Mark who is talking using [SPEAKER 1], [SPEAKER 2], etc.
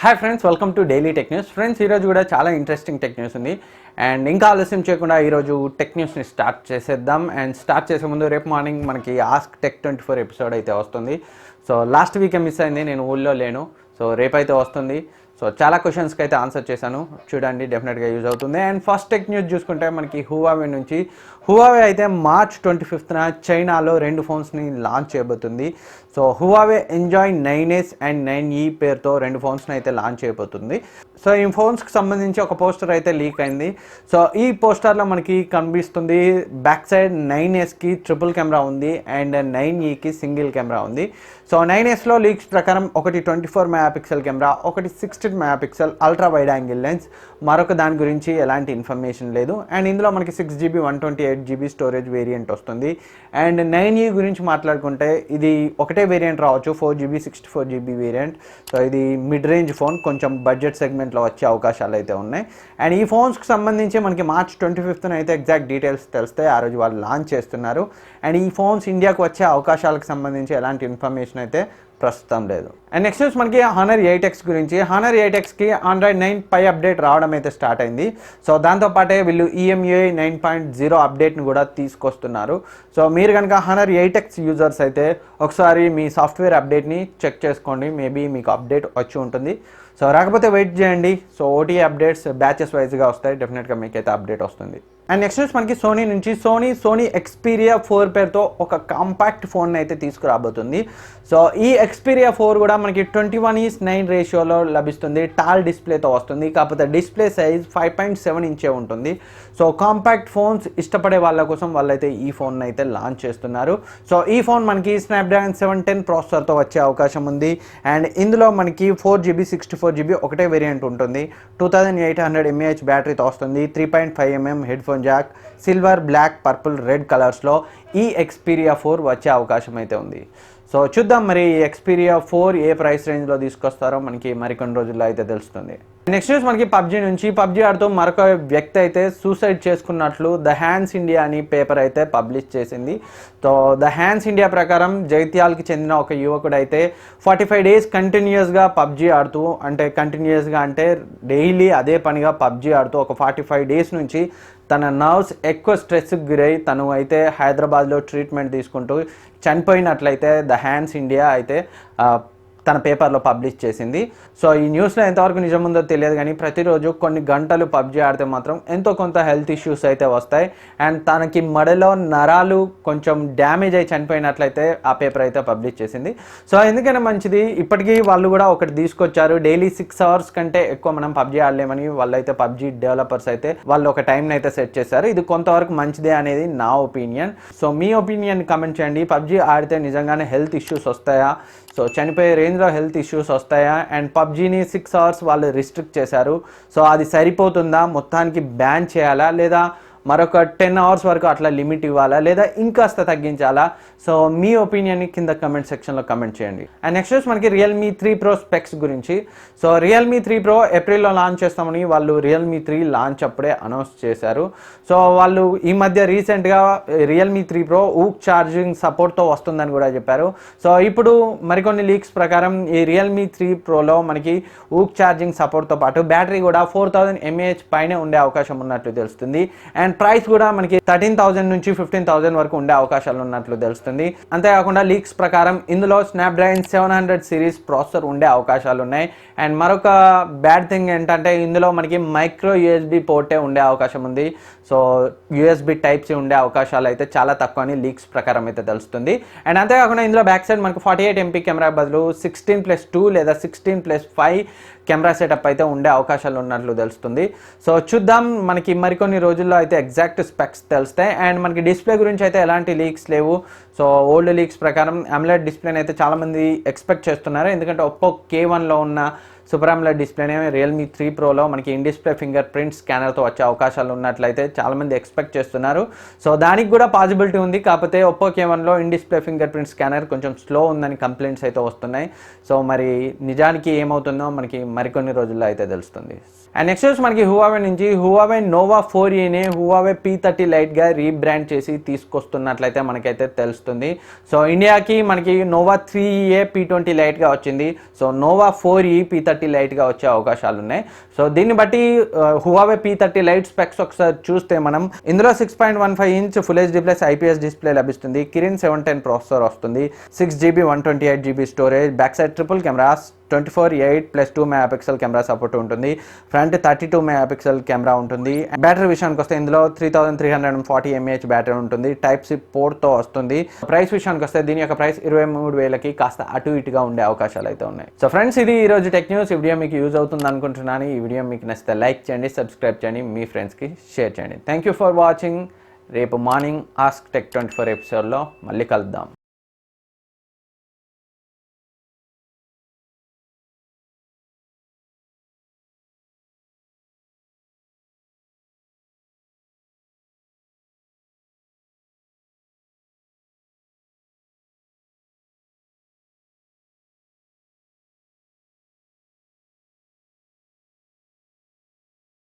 [SPEAKER 1] Hi friends, welcome to daily tech news. Friends, ఈరోజు కూడా చాలా ఇంట్రెస్టింగ్ టెక్ న్యూస్ ఉంది. అండ్ ఇంకా ఆలస్యం చేయకుండా ఈరోజు టెక్ న్యూస్ని స్టార్ట్ చేసేద్దాం. అండ్ స్టార్ట్ చేసే ముందు రేపు మార్నింగ్ మనకి ఆస్క్ టెక్ 24 ఎపిసోడ్ అయితే వస్తుంది. సో లాస్ట్ వీకే మిస్ అయింది, నేను ఊళ్ళో లేను. సో రేపైతే వస్తుంది. సో చాలా క్వశ్చన్స్కి అయితే ఆన్సర్ చేశాను, చూడండి, డెఫినెట్గా యూజ్ అవుతుంది. అండ్ ఫస్ట్ టెక్ న్యూస్ చూసుకుంటే మనకి హువావే నుంచి. హువావే అయితే మార్చ్ 25న చైనాలో 2 ఫోన్స్ని లాంచ్ చేయబోతుంది. So Huawei enjoy 9S and 9E పేరుతో 2 ఫోన్స్ని అయితే లాంచ్ చేయబోతుంది. సో ఈ ఫోన్స్కి సంబంధించి ఒక పోస్టర్ అయితే లీక్ అయింది. సో ఈ పోస్టర్లో మనకి కనిపిస్తుంది బ్యాక్ సైడ్ 9Sకి ట్రిపుల్ కెమెరా ఉంది అండ్ 9Eకి సింగిల్ కెమెరా ఉంది. సో 9Sలో లీక్స్ ప్రకారం ఒకటి 24 మెగాపిక్సెల్ కెమెరా, ఒకటి 16 megapixel ultra wide angle lens, మరొక దాని గురించి ఎలాంటి ఇన్ఫర్మేషన్ లేదు. అండ్ ఇందులో మనకి 6GB 128GB స్టోరేజ్ వేరియంట్ వస్తుంది. అండ్ 9E గురించి మాట్లాడుకుంటే ఇది ఒకటే వేరియంట్ రావచ్చు, 4GB 64GB వేరియంట్. సో ఇది మిడ్ రేంజ్ ఫోన్, కొంచెం బడ్జెట్ సెగ్మెంట్లో వచ్చే అవకాశాలు అయితే ఉన్నాయి. అండ్ ఈ ఫోన్స్కి సంబంధించి మనకి మార్చ్ 25న అయితే ఎగ్జాక్ట్ డీటెయిల్స్ తెలుస్తాయి, ఆ రోజు వాళ్ళు లాంచ్ చేస్తున్నారు. అండ్ ఈ ఫోన్స్ ఇండియాకు వచ్చే అవకాశాలకు సంబంధించి ఎలాంటి ఇన్ఫర్మేషన్ అయితే ప్రస్తుతం లేదు. అండ్ నెక్స్ట్ న్యూస్ మనకి హానర్ 8X గురించి. హానర్ 8Xకి Android 9 పై అప్డేట్ రావడం అయితే స్టార్ట్ అయింది. సో దాంతోపాటే వీళ్ళు EMUI 9.0 అప్డేట్ని కూడా తీసుకొస్తున్నారు. సో మీరు కనుక హానర్ 8X యూజర్స్ అయితే ఒకసారి మీ సాఫ్ట్వేర్ అప్డేట్ని చెక్ చేసుకోండి, మేబీ మీకు అప్డేట్ వచ్చి ఉంటుంది. సో రాకపోతే వెయిట్ చేయండి. సో OTA అప్డేట్స్ బ్యాచెస్ వైజ్గా వస్తాయి, డెఫినెట్గా మీకైతే అప్డేట్ వస్తుంది. అండ్ నెక్స్ట్ న్యూస్ మనకి సోనీ నుంచి. సోనీ Xperia 4 పేరుతో ఒక కాంపాక్ట్ ఫోన్ అయితే తీసుకురాబోతుంది. సో ఈ Xperia 4 కూడా మనకి 21:9 రేషియోలో లభిస్తుంది, టాల్ డిస్ప్లేతో వస్తుంది. కాకపోతే డిస్ప్లే సైజ్ 5.7 ఇంచే ఉంటుంది. సో కాంపాక్ట్ ఫోన్స్ ఇష్టపడే వాళ్ళ కోసం వాళ్ళైతే ఈ ఫోన్ అయితే లాంచ్ చేస్తున్నారు. సో ఈ ఫోన్ మనకి స్నాప్డ్రాగన్ 710 ప్రాసెసర్తో వచ్చే అవకాశం ఉంది. అండ్ ఇందులో మనకి 4GB 64GB ఒకటే వేరియంట్ ఉంటుంది. 2800 mAh బ్యాటరీతో వస్తుంది. 3.5mm headphone jack, silver, black, purple, red కలర్స్లో ఈ Xperia 4 వచ్చే అవకాశం అయితే ఉంది. సో చూద్దాం మరి ఈ Xperia 4 ఏ ప్రైస్ రేంజ్లో తీసుకొస్తారో మనకి మరికొన్ని రోజుల్లో అయితే తెలుస్తుంది. నెక్స్ట్ న్యూస్ మనకి పబ్జీ నుంచి. పబ్జీ ఆడుతూ మరొక వ్యక్తి అయితే సూసైడ్ చేసుకున్నట్లు ద హ్యాండ్స్ ఇండియా అని పేపర్ అయితే పబ్లిష్ చేసింది. సో ద హ్యాండ్స్ ఇండియా ప్రకారం జైత్యాల్కి చెందిన ఒక యువకుడు అయితే 45 days కంటిన్యూస్గా పబ్జీ ఆడుతూ, అంటే కంటిన్యూస్గా అంటే డైలీ అదే పనిగా పబ్జీ ఆడుతూ ఒక 45 days నుంచి తన నర్వ్స్ ఎక్కువ స్ట్రెస్కి గురై తను అయితే హైదరాబాద్లో ట్రీట్మెంట్ తీసుకుంటూ చనిపోయినట్లయితే ద హ్యాండ్స్ ఇండియా అయితే తన పేపర్లో పబ్లిష్ చేసింది. సో ఈ న్యూస్లో ఎంతవరకు నిజం ఉందో తెలియదు, కానీ ప్రతిరోజు కొన్ని గంటలు పబ్జీ ఆడితే మాత్రం ఎంతో కొంత హెల్త్ ఇష్యూస్ అయితే వస్తాయి. అండ్ తనకి మెడలో నరాలు కొంచెం డ్యామేజ్ అయి చనిపోయినట్లయితే ఆ పేపర్ అయితే పబ్లిష్ చేసింది. సో ఎందుకైనా మంచిది, ఇప్పటికీ వాళ్ళు కూడా ఒకటి తీసుకొచ్చారు, డైలీ 6 hours కంటే ఎక్కువ మనం పబ్జీ ఆడలేమని వాళ్ళైతే పబ్జీ డెవలపర్స్ అయితే వాళ్ళు ఒక టైంని అయితే సెట్ చేశారు. ఇది కొంతవరకు మంచిదే అనేది నా ఒపీనియన్. సో మీ ఒపీనియన్ కమెంట్ చేయండి. పబ్జీ ఆడితే నిజంగానే హెల్త్ ఇష్యూస్ వస్తాయా, సో చనిపోయే రేంజ్లో హెల్త్ ఇష్యూస్ వస్తాయా? అండ్ పబ్జీని 6 hours వాళ్ళు రిస్ట్రిక్ట్ చేశారు. సో అది సరిపోతుందా, మొత్తానికి బ్యాన్ చేయాలా, లేదా మరొక 10 hours వరకు అట్లా లిమిట్ ఇవ్వాలా, లేదా ఇంకాస్త తగ్గించాలా? సో మీ ఒపీనియన్ని కింద కమెంట్ సెక్షన్లో కమెంట్ చేయండి. అండ్ నెక్స్ట్ మనకి Realme 3 Pro స్పెక్స్ గురించి. సో Realme 3 Pro ఏప్రిల్లో లాంచ్ చేస్తామని వాళ్ళు Realme 3 లాంచ్ అప్పుడే అనౌన్స్ చేశారు. సో వాళ్ళు ఈ మధ్య రీసెంట్గా Realme 3 Pro ఊక్ ఛార్జింగ్ సపోర్ట్తో వస్తుందని కూడా చెప్పారు. సో ఇప్పుడు మరికొన్ని లీక్స్ ప్రకారం ఈ Realme 3 Proలో మనకి ఊక్ ఛార్జింగ్ సపోర్ట్తో పాటు బ్యాటరీ కూడా 4000 mAh పైనే ఉండే అవకాశం ఉన్నట్లు తెలుస్తుంది. అండ్ ప్రైస్ కూడా మనకి 13,000 నుంచి 15,000 వరకు ఉండే అవకాశాలు ఉన్నట్లు తెలుస్తుంది. అంతేకాకుండా లీక్స్ ప్రకారం ఇందులో స్నాప్డ్రాగన్ 700 సిరీస్ ప్రాసెసర్ ఉండే అవకాశాలు ఉన్నాయి. అండ్ మరొక బ్యాడ్ థింగ్ ఏంటంటే ఇందులో మనకి మైక్రో USB పోర్టే ఉండే అవకాశం ఉంది. సో USB Type-C ఉండే అవకాశాలు అయితే చాలా తక్కువ అని లీక్స్ ప్రకారం అయితే తెలుస్తుంది. అండ్ అంతేకాకుండా ఇందులో బ్యాక్ సైడ్ మనకి 48MP కెమెరా బదులు 16+2 లేదా 16+5 కెమెరా సెటప్ అయితే ఉండే అవకాశాలు ఉన్నట్లు తెలుస్తుంది. సో చూద్దాం, మనకి మరికొన్ని రోజుల్లో అయితే ఎగ్జాక్ట్ స్పెక్స్ తెలుస్తాయి. అండ్ మనకి డిస్ప్లే గురించి అయితే ఎలాంటి లీక్స్ లేవు. సో ఓల్డ్ లీక్స్ ప్రకారం AMOLED డిస్ప్లేని అయితే చాలామంది ఎక్స్పెక్ట్ చేస్తున్నారు, ఎందుకంటే ఒప్పో K1లో ఉన్న సూపర్ AMOLED డిస్ప్లేనే Realme 3 Proలో మనకి ఇన్ డిస్ప్లే ఫింగర్ ప్రింట్ స్కానర్తో వచ్చే అవకాశాలు ఉన్నట్లయితే చాలామంది ఎక్స్పెక్ట్ చేస్తున్నారు. సో దానికి కూడా పాసిబిలిటీ ఉంది, కాకపోతే ఒప్పో K1లో in display fingerprint scanner కొంచెం స్లో ఉందని కంప్లైంట్స్ అయితే వస్తున్నాయి. సో మరి నిజానికి ఏమవుతుందో మనకి మరికొన్ని రోజుల్లో అయితే తెలుస్తుంది. అండ్ నెక్స్ట్ మనకి హువావే నుంచి. హువావే నోవా 4Eని హువావే P30 Liteగా రీబ్రాండ్ చేసి తీసుకొస్తున్నట్లయితే మనకైతే తెలుస్తుంది. సో ఇండియాకి మనకి నోవా 3E P20 Liteగా వచ్చింది. So Noah 4E P30 P30 లైట్గా వచ్చే అవకాశాలు ఉన్నాయి. సో దీన్ని బట్టి Huawei P30 లైట్ స్పెక్స్ ఒకసారి చూస్తే మనం ఇందులో 6.15 inch full HD plus IPS display లభిస్తుంది. Kirin 710 ప్రాసెసర్ వస్తుంది. 6GB 128GB storage, back side triple cameras, 24:8+2 megapixel camera support ఉంటుంది. ఫ్రంట్ 32 మెగాపిక్సెల్ కెమెరా ఉంటుంది. బ్యాటరీ విషయానికి వస్తే ఇందులో 3340 mAh బ్యాటరీ ఉంటుంది. Type-C పోర్ట్తో వస్తుంది. ప్రైస్ విషయానికి వస్తే దీని యొక్క ప్రైస్ 23,000కి కాస్త అటు ఇటుగా ఉండే అవకాశాలు అయితే ఉన్నాయి. సో ఫ్రెండ్స్, ఇది ఈ రోజు టెక్ న్యూస్. ఈ వీడియో మీకు యూజ్ అవుతుంది అనుకుంటున్నాను. ఈ వీడియో మీకు నచ్చితే లైక్ చేయండి, సబ్స్క్రైబ్ చేయండి, మీ ఫ్రెండ్స్కి షేర్ చేయండి. Thank you for watching. రేపు మార్నింగ్ ఆస్క్ టెక్ 24 ఎపిసోడ్లో మళ్ళీ కలుద్దాం.